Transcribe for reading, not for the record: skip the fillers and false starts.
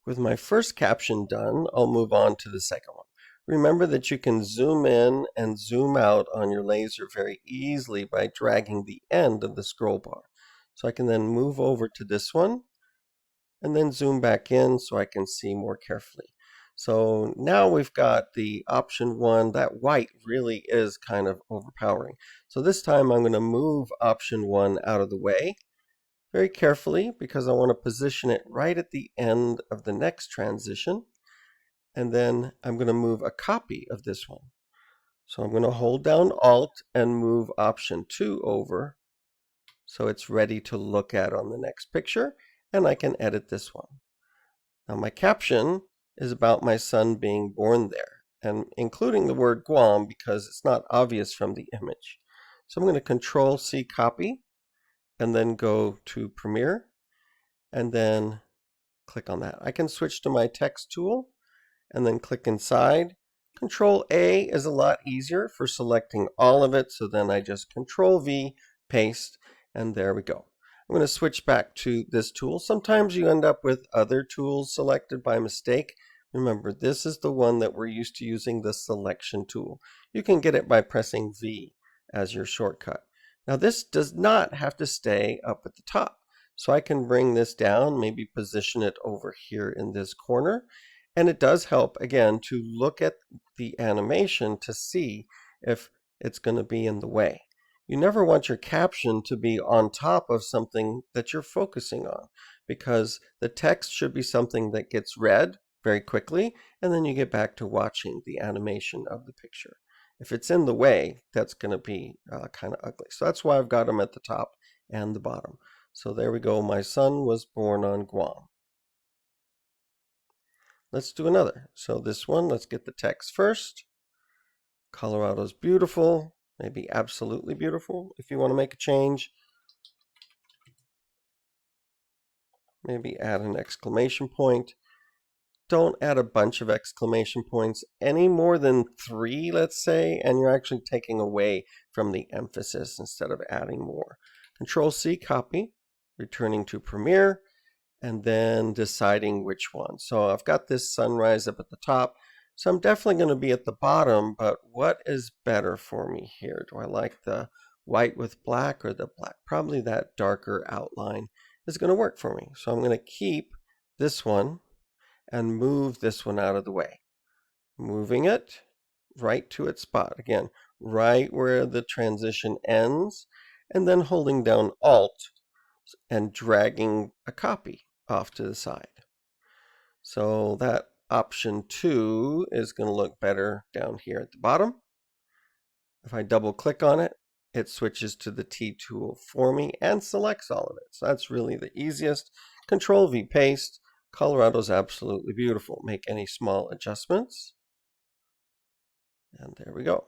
With my first caption done, I'll move on to the second one. Remember that you can zoom in and zoom out on your laser very easily by dragging the end of the scroll bar. So I can then move over to this one and then zoom back in so I can see more carefully. So now we've got the option 1. That white really is kind of overpowering. So this time I'm going to move option 1 out of the way very carefully because I want to position it right at the end of the next transition. And then I'm going to move a copy of this one. So I'm going to hold down Alt and move option 2 over so it's ready to look at on the next picture, and I can edit this one. Now my caption is about my son being born there, and including the word Guam because it's not obvious from the image. So I'm going to Control C copy and then go to Premiere and then click on that. I can switch to my text tool and then click inside. Control A is a lot easier for selecting all of it, so then I just Control V, paste, and there we go. I'm going to switch back to this tool. Sometimes you end up with other tools selected by mistake. Remember, this is the one that we're used to using, the selection tool. You can get it by pressing V as your shortcut. Now this does not have to stay up at the top. So I can bring this down, maybe position it over here in this corner. And it does help, again, to look at the animation to see if it's going to be in the way. You never want your caption to be on top of something that you're focusing on, because the text should be something that gets read very quickly, and then you get back to watching the animation of the picture. If it's in the way, that's going to be kind of ugly. So that's why I've got them at the top and the bottom. So there we go. My son was born on Guam. Let's do another. So this one, let's get the text first. Colorado's beautiful, maybe absolutely beautiful. If you want to make a change, maybe add an exclamation point. Don't add a bunch of exclamation points, any more than 3, let's say, and you're actually taking away from the emphasis instead of adding more. Control C, copy, returning to Premiere, and then deciding which one. So I've got this sunrise up at the top, so I'm definitely going to be at the bottom, but what is better for me here? Do I like the white with black or the black? Probably that darker outline is going to work for me. So I'm going to keep this one and move this one out of the way. Moving it right to its spot. Again, right where the transition ends, and then holding down Alt and dragging a copy off to the side. So that option 2 is going to look better down here at the bottom. If I double click on it, it switches to the T tool for me and selects all of it. So that's really the easiest. Control V, paste. Colorado's absolutely beautiful. Make any small adjustments. And there we go.